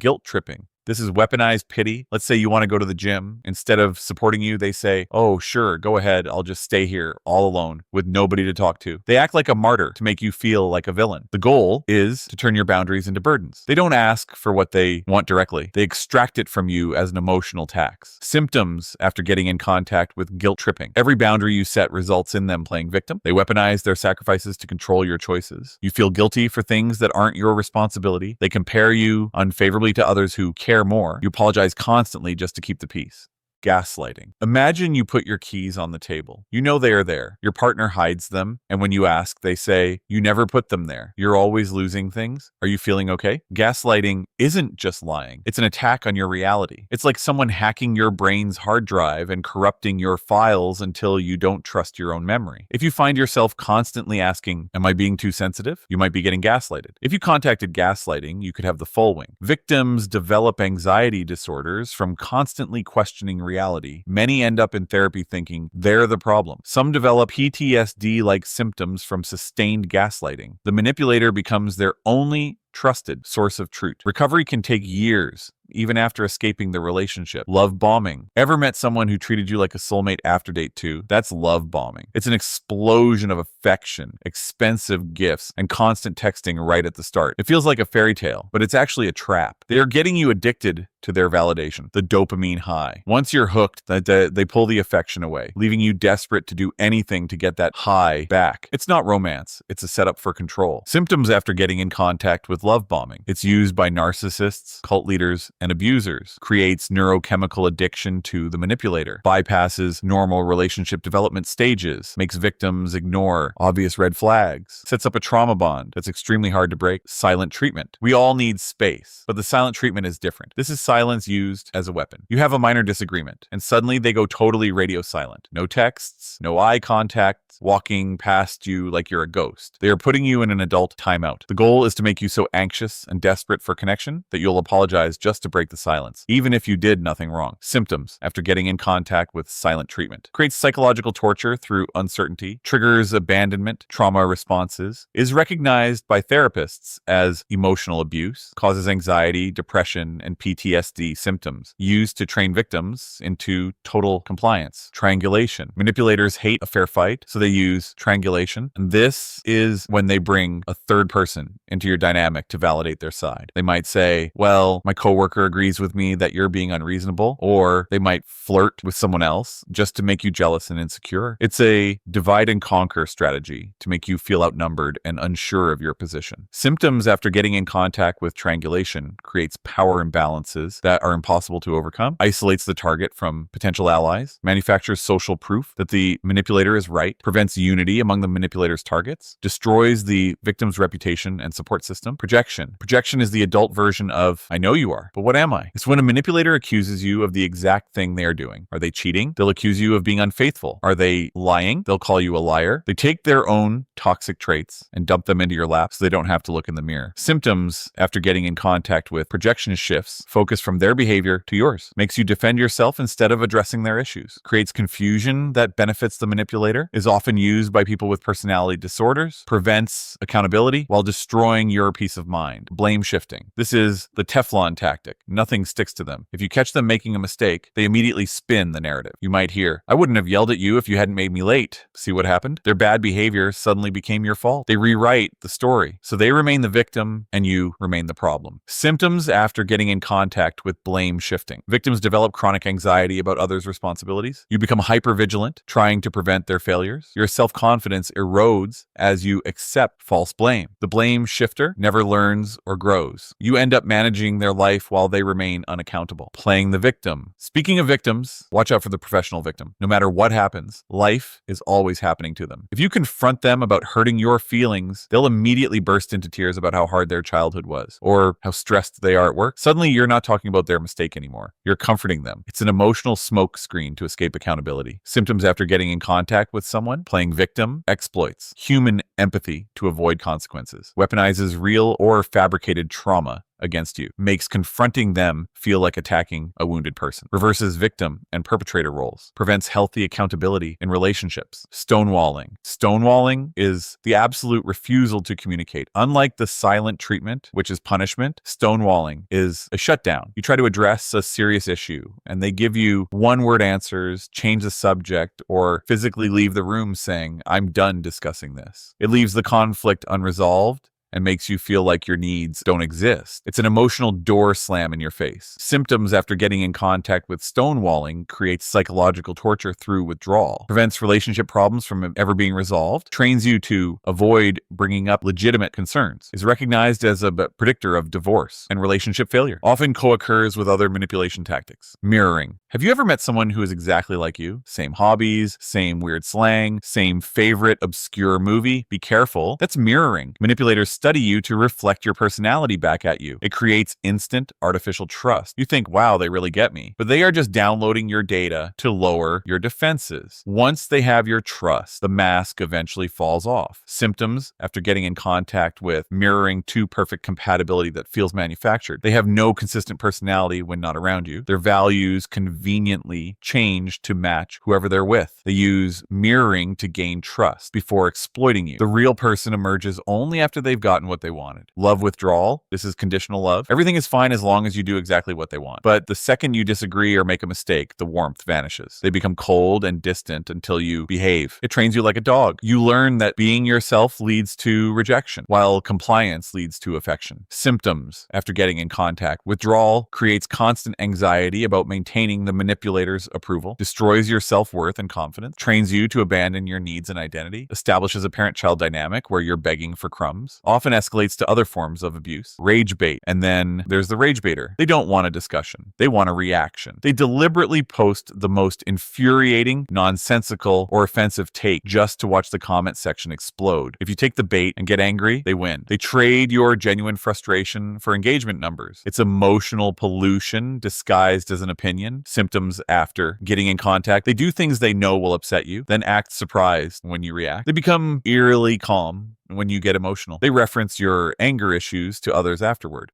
Guilt tripping. This is weaponized pity. Let's say you want to go to the gym. Instead of supporting you, they say, "Oh, sure, go ahead. I'll just stay here all alone with nobody to talk to." They act like a martyr to make you feel like a villain. The goal is to turn your boundaries into burdens. They don't ask for what they want directly. They extract it from you as an emotional tax. Symptoms after getting in contact with guilt tripping. Every boundary you set results in them playing victim. They weaponize their sacrifices to control your choices. You feel guilty for things that aren't your responsibility. They compare you unfavorably to others who care more. You apologize constantly just to keep the peace. Gaslighting. Imagine you put your keys on the table. You know they are there. Your partner hides them, and when you ask, they say, "You never put them there. You're always losing things. Are you feeling okay?" Gaslighting isn't just lying. It's an attack on your reality. It's like someone hacking your brain's hard drive and corrupting your files until you don't trust your own memory. If you find yourself constantly asking, "Am I being too sensitive?" you might be getting gaslighted. If you contacted gaslighting, you could have the full wing. Victims develop anxiety disorders from constantly questioning reality. Many end up in therapy thinking they're the problem. Some develop PTSD-like symptoms from sustained gaslighting. The manipulator becomes their only trusted source of truth. Recovery can take years, even after escaping the relationship. Love bombing. Ever met someone who treated you like a soulmate after date 2? That's love bombing. It's an explosion of affection, expensive gifts, and constant texting right at the start. It feels like a fairy tale, but it's actually a trap. They are getting you addicted to their validation, the dopamine high. Once you're hooked, they pull the affection away, leaving you desperate to do anything to get that high back. It's not romance, it's a setup for control. Symptoms after getting in contact with love bombing. It's used by narcissists, cult leaders, and abusers. Creates neurochemical addiction to the manipulator. Bypasses normal relationship development stages. Makes victims ignore obvious red flags. Sets up a trauma bond that's extremely hard to break. Silent treatment. We all need space, but the silent treatment is different. This is silence used as a weapon. You have a minor disagreement, and suddenly they go totally radio silent. No texts, no eye contact, walking past you like you're a ghost. They are putting you in an adult timeout. The goal is to make you so anxious and desperate for connection that you'll apologize just to break the silence, even if you did nothing wrong. Symptoms after getting in contact with silent treatment. Creates psychological torture through uncertainty, triggers abandonment, trauma responses, is recognized by therapists as emotional abuse, causes anxiety, depression, and PTSD symptoms, used to train victims into total compliance. Triangulation. Manipulators hate a fair fight, so they use triangulation. And this is when they bring a third person into your dynamic to validate their side. They might say, "Well, my coworker agrees with me that you're being unreasonable," or they might flirt with someone else just to make you jealous and insecure. It's a divide and conquer strategy to make you feel outnumbered and unsure of your position. Symptoms after getting in contact with triangulation creates power imbalances that are impossible to overcome, isolates the target from potential allies, manufactures social proof that the manipulator is right, prevents unity among the manipulator's targets, destroys the victim's reputation and support system. Projection. Projection is the adult version of, "I know you are, but what am I?" It's when a manipulator accuses you of the exact thing they are doing. Are they cheating? They'll accuse you of being unfaithful. Are they lying? They'll call you a liar. They take their own toxic traits and dump them into your lap so they don't have to look in the mirror. Symptoms after getting in contact with projection shifts focus from their behavior to yours. Makes you defend yourself instead of addressing their issues. Creates confusion that benefits the manipulator. Is often used by people with personality disorders. Prevents accountability while destroying your peace of mind. Blame shifting. This is the Teflon tactic. Nothing sticks to them. If you catch them making a mistake, they immediately spin the narrative. You might hear, "I wouldn't have yelled at you if you hadn't made me late." See what happened? Their bad behavior suddenly became your fault. They rewrite the story. So they remain the victim and you remain the problem. Symptoms after getting in contact with blame shifting. Victims develop chronic anxiety about others' responsibilities. You become hypervigilant, trying to prevent their failures. Your self-confidence erodes as you accept false blame. The blame shifter never learns or grows. You end up managing their life while they remain unaccountable. Playing the victim. Speaking of victims, watch out for the professional victim. No matter what happens, life is always happening to them. If you confront them about hurting your feelings, they'll immediately burst into tears about how hard their childhood was or how stressed they are at work. Suddenly, you're not talking about their mistake anymore. You're comforting them. It's an emotional smoke screen to escape accountability. Symptoms after getting in contact with someone. Playing victim. Exploits human empathy to avoid consequences. Weaponizes real or fabricated trauma against you, makes confronting them feel like attacking a wounded person, reverses victim and perpetrator roles, prevents healthy accountability in relationships. Stonewalling. Stonewalling is the absolute refusal to communicate. Unlike the silent treatment, which is punishment, stonewalling is a shutdown. You try to address a serious issue, and they give you one-word answers, change the subject, or physically leave the room saying, "I'm done discussing this." It leaves the conflict unresolved and makes you feel like your needs don't exist. It's an emotional door slam in your face. Symptoms after getting in contact with stonewalling creates psychological torture through withdrawal, prevents relationship problems from ever being resolved, trains you to avoid bringing up legitimate concerns, is recognized as a predictor of divorce and relationship failure, often co-occurs with other manipulation tactics. Mirroring. Have you ever met someone who is exactly like you? Same hobbies, same weird slang, same favorite obscure movie? Be careful. That's mirroring. Manipulators study you to reflect your personality back at you. It creates instant artificial trust. You think, wow, they really get me. But they are just downloading your data to lower your defenses. Once they have your trust, the mask eventually falls off. Symptoms after getting in contact with mirroring too perfect compatibility that feels manufactured. They have no consistent personality when not around you. Their values conveniently change to match whoever they're with. They use mirroring to gain trust before exploiting you. The real person emerges only after they've gotten what they wanted. Love withdrawal. This is conditional love. Everything is fine as long as you do exactly what they want. But the second you disagree or make a mistake, the warmth vanishes. They become cold and distant until you behave. It trains you like a dog. You learn that being yourself leads to rejection, while compliance leads to affection. Symptoms after getting in contact. Withdrawal creates constant anxiety about maintaining the manipulator's approval, destroys your self-worth and confidence, trains you to abandon your needs and identity, establishes a parent-child dynamic where you're begging for crumbs, often escalates to other forms of abuse. Rage bait. And then there's the rage baiter. They don't want a discussion. They want a reaction. They deliberately post the most infuriating, nonsensical, or offensive take just to watch the comment section explode. If you take the bait and get angry, they win. They trade your genuine frustration for engagement numbers. It's emotional pollution disguised as an opinion. Symptoms after getting in contact. They do things they know will upset you, then act surprised when you react. They become eerily calm when you get emotional. They reference your anger issues to others afterward.